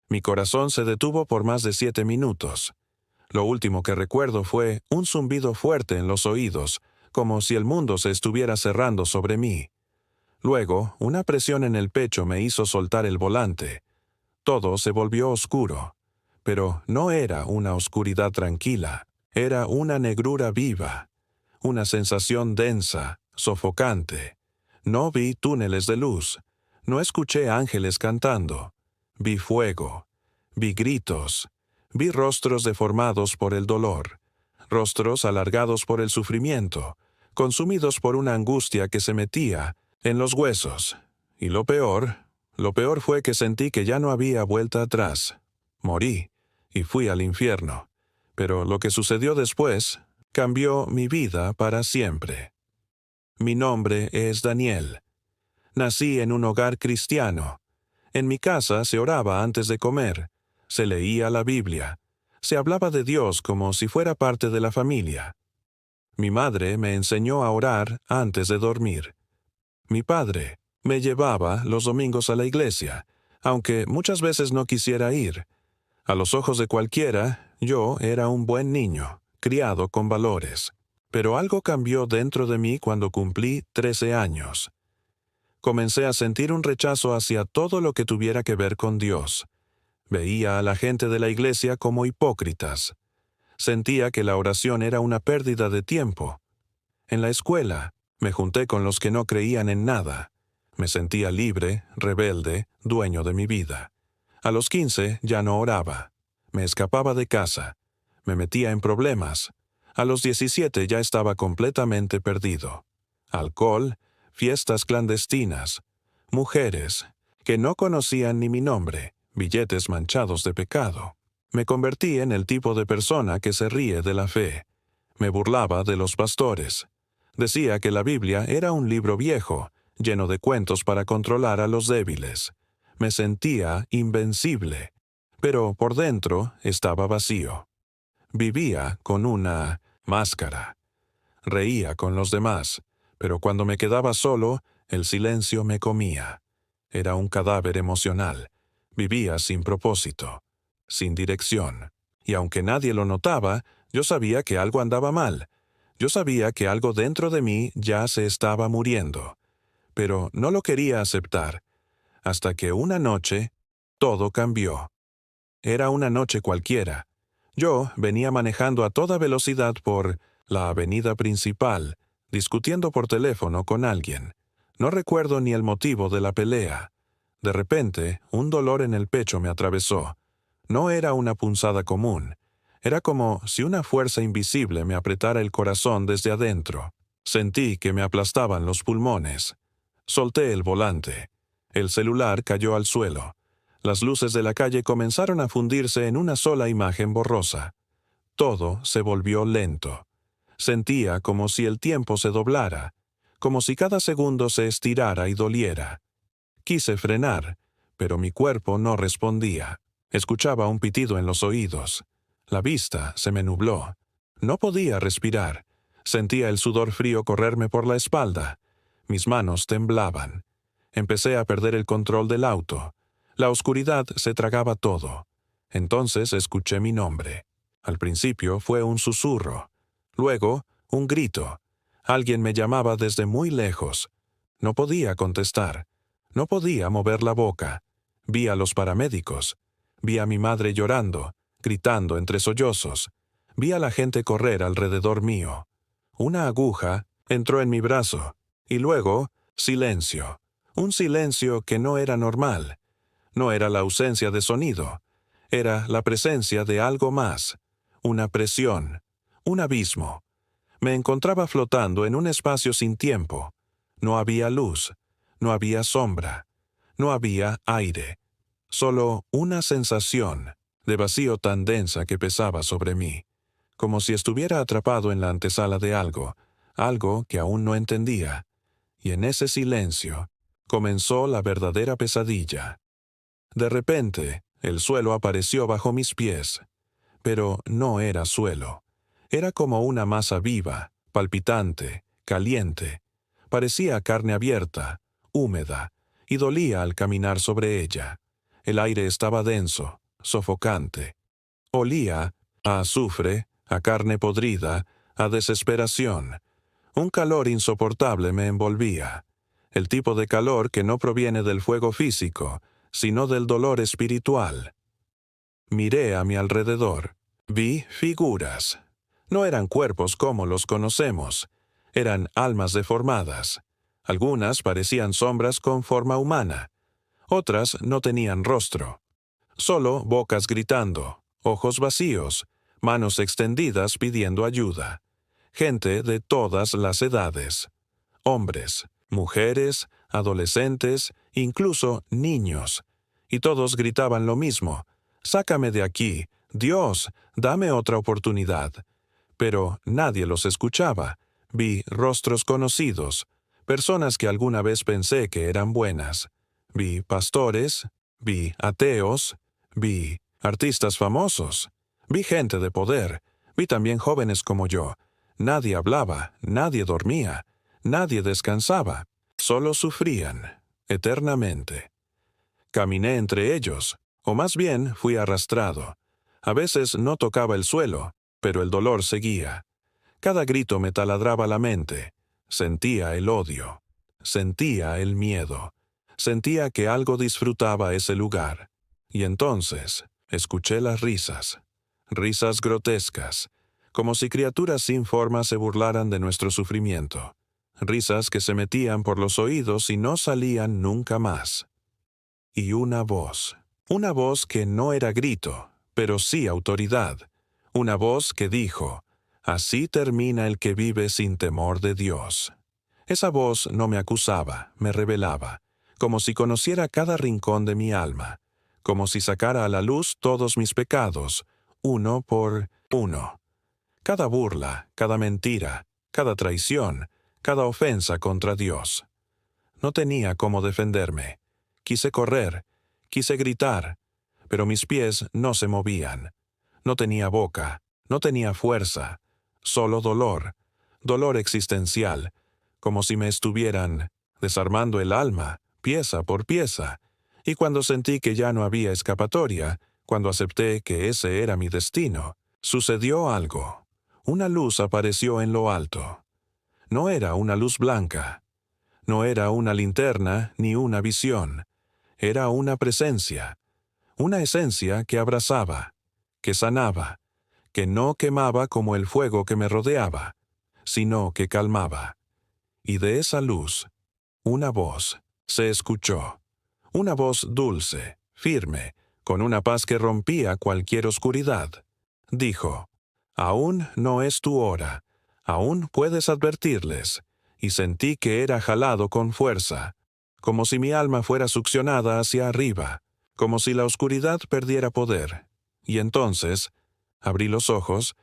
Mi corazón se detuvo por más de 7 minutos. Lo último que recuerdo fue un zumbido fuerte en los oídos, como si el mundo se estuviera cerrando sobre mí. Luego, una presión en el pecho me hizo soltar el volante. Todo se volvió oscuro. Pero no era una oscuridad tranquila, era una negrura viva, una sensación densa, sofocante. No vi túneles de luz, no escuché ángeles cantando. Vi fuego, vi gritos, vi rostros deformados por el dolor, rostros alargados por el sufrimiento, consumidos por una angustia que se metía en los huesos. Y lo peor fue que sentí que ya no había vuelta atrás. Morí y fui al infierno. Pero lo que sucedió después cambió mi vida para siempre. Mi nombre es Daniel. Nací en un hogar cristiano. En mi casa se oraba antes de comer, se leía la Biblia, se hablaba de Dios como si fuera parte de la familia. Mi madre me enseñó a orar antes de dormir. Mi padre me llevaba los domingos a la iglesia, aunque muchas veces no quisiera ir. A los ojos de cualquiera, yo era un buen niño, criado con valores. Pero algo cambió dentro de mí cuando cumplí 13 años. Comencé a sentir un rechazo hacia todo lo que tuviera que ver con Dios. Veía a la gente de la iglesia como hipócritas. Sentía que la oración era una pérdida de tiempo. En la escuela, me junté con los que no creían en nada. Me sentía libre, rebelde, dueño de mi vida. A los 15 ya no oraba. Me escapaba de casa. Me metía en problemas. A los 17 ya estaba completamente perdido. Alcohol, fiestas clandestinas, mujeres que no conocían ni mi nombre, billetes manchados de pecado. Me convertí en el tipo de persona que se ríe de la fe. Me burlaba de los pastores. Decía que la Biblia era un libro viejo, lleno de cuentos para controlar a los débiles. Me sentía invencible, pero por dentro estaba vacío. Vivía con una máscara. Reía con los demás, pero cuando me quedaba solo, el silencio me comía. Era un cadáver emocional. Vivía sin propósito, sin dirección. Y aunque nadie lo notaba, yo sabía que algo andaba mal. Yo sabía que algo dentro de mí ya se estaba muriendo. Pero no lo quería aceptar. Hasta que una noche, todo cambió. Era una noche cualquiera. Yo venía manejando a toda velocidad por la avenida principal, discutiendo por teléfono con alguien. No recuerdo ni el motivo de la pelea. De repente, un dolor en el pecho me atravesó. No era una punzada común. Era como si una fuerza invisible me apretara el corazón desde adentro. Sentí que me aplastaban los pulmones. Solté el volante. El celular cayó al suelo. Las luces de la calle comenzaron a fundirse en una sola imagen borrosa. Todo se volvió lento. Sentía como si el tiempo se doblara, como si cada segundo se estirara y doliera. Quise frenar, pero mi cuerpo no respondía. Escuchaba un pitido en los oídos. La vista se me nubló. No podía respirar. Sentía el sudor frío correrme por la espalda. Mis manos temblaban. Empecé a perder el control del auto. La oscuridad se tragaba todo. Entonces escuché mi nombre. Al principio fue un susurro. Luego, un grito. Alguien me llamaba desde muy lejos. No podía contestar. No podía mover la boca. Vi a los paramédicos. Vi a mi madre llorando, gritando entre sollozos. Vi a la gente correr alrededor mío. Una aguja entró en mi brazo. Y luego, silencio. Un silencio que no era normal. No era la ausencia de sonido. Era la presencia de algo más. Una presión. Un abismo. Me encontraba flotando en un espacio sin tiempo. No había luz. No había sombra. No había aire. Solo una sensación de vacío tan densa que pesaba sobre mí. Como si estuviera atrapado en la antesala de algo. Algo que aún no entendía. Y en ese silencio comenzó la verdadera pesadilla. De repente, el suelo apareció bajo mis pies. Pero no era suelo. Era como una masa viva, palpitante, caliente. Parecía carne abierta, húmeda, y dolía al caminar sobre ella. El aire estaba denso, sofocante. Olía a azufre, a carne podrida, a desesperación. Un calor insoportable me envolvía. El tipo de calor que no proviene del fuego físico, sino del dolor espiritual. Miré a mi alrededor. Vi figuras. No eran cuerpos como los conocemos. Eran almas deformadas. Algunas parecían sombras con forma humana. Otras no tenían rostro. Solo bocas gritando, ojos vacíos, manos extendidas pidiendo ayuda. Gente de todas las edades. Hombres, mujeres, adolescentes, incluso niños. Y todos gritaban lo mismo: «Sácame de aquí, Dios, dame otra oportunidad». Pero nadie los escuchaba. Vi rostros conocidos, personas que alguna vez pensé que eran buenas. Vi pastores, vi ateos, vi artistas famosos, vi gente de poder, vi también jóvenes como yo. Nadie hablaba, nadie dormía, nadie descansaba, solo sufrían, eternamente. Caminé entre ellos, o más bien fui arrastrado. A veces no tocaba el suelo, pero el dolor seguía. Cada grito me taladraba la mente. Sentía el odio. Sentía el miedo. Sentía que algo disfrutaba ese lugar. Y entonces escuché las risas. Risas grotescas, como si criaturas sin forma se burlaran de nuestro sufrimiento. Risas que se metían por los oídos y no salían nunca más. Y una voz que no era grito, pero sí autoridad. Una voz que dijo: «Así termina el que vive sin temor de Dios». Esa voz no me acusaba, me revelaba, como si conociera cada rincón de mi alma, como si sacara a la luz todos mis pecados, uno por uno. Cada burla, cada mentira, cada traición, cada ofensa contra Dios. No tenía cómo defenderme. Quise correr, quise gritar, pero mis pies no se movían. No tenía boca, no tenía fuerza, solo dolor, dolor existencial, como si me estuvieran desarmando el alma, pieza por pieza. Y cuando sentí que ya no había escapatoria, cuando acepté que ese era mi destino, sucedió algo. Una luz apareció en lo alto. No era una luz blanca. No era una linterna ni una visión. Era una presencia, una esencia que abrazaba, que sanaba, que no quemaba como el fuego que me rodeaba, sino que calmaba. Y de esa luz, una voz se escuchó. Una voz dulce, firme, con una paz que rompía cualquier oscuridad. Dijo: «Aún no es tu hora, aún puedes advertirles». Y sentí que era jalado con fuerza, como si mi alma fuera succionada hacia arriba, como si la oscuridad perdiera poder. Y entonces abrí los ojos.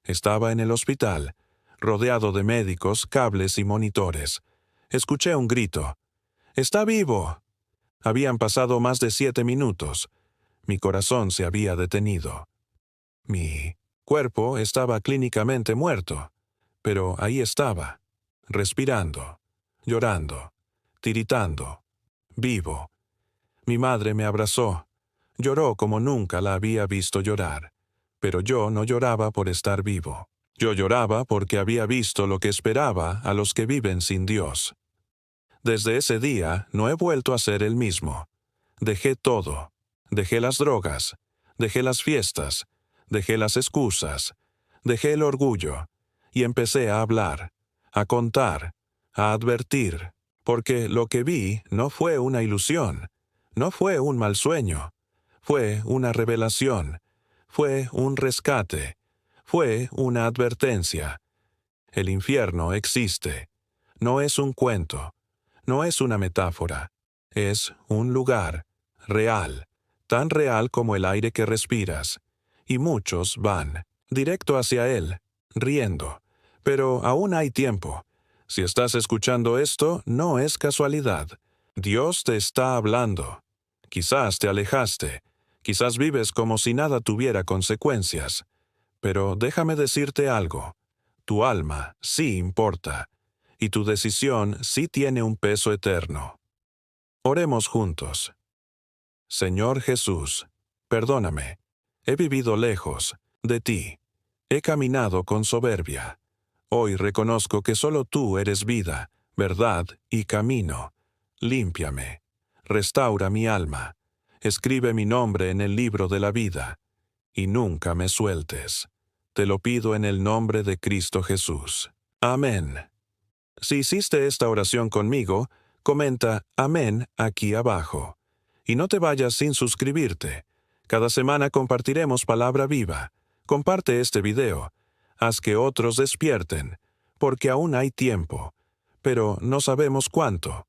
Estaba en el hospital, rodeado de médicos, cables y monitores. Escuché un grito: «¡Está vivo!». Habían pasado más de 7 minutos. Mi corazón se había detenido. Mi cuerpo estaba clínicamente muerto, pero ahí estaba, respirando, llorando, tiritando, vivo. Mi madre me abrazó. Lloró como nunca la había visto llorar. Pero yo no lloraba por estar vivo. Yo lloraba porque había visto lo que esperaba a los que viven sin Dios. Desde ese día no he vuelto a ser el mismo. Dejé todo. Dejé las drogas. Dejé las fiestas. Dejé las excusas. Dejé el orgullo. Y empecé a hablar, a contar, a advertir, porque lo que vi no fue una ilusión, no fue un mal sueño, fue una revelación, fue un rescate, fue una advertencia. El infierno existe. No es un cuento, no es una metáfora, es un lugar real, tan real como el aire que respiras, y muchos van directo hacia él, riendo. Pero aún hay tiempo. Si estás escuchando esto, no es casualidad. Dios te está hablando. Quizás te alejaste. Quizás vives como si nada tuviera consecuencias. Pero déjame decirte algo. Tu alma sí importa. Y tu decisión sí tiene un peso eterno. Oremos juntos. Señor Jesús, perdóname. He vivido lejos de ti. He caminado con soberbia. Hoy reconozco que solo tú eres vida, verdad y camino. Límpiame. Restaura mi alma. Escribe mi nombre en el libro de la vida. Y nunca me sueltes. Te lo pido en el nombre de Cristo Jesús. Amén. Si hiciste esta oración conmigo, comenta Amén aquí abajo. Y no te vayas sin suscribirte. Cada semana compartiremos palabra viva. Comparte este video. Haz que otros despierten, porque aún hay tiempo. Pero no sabemos cuánto.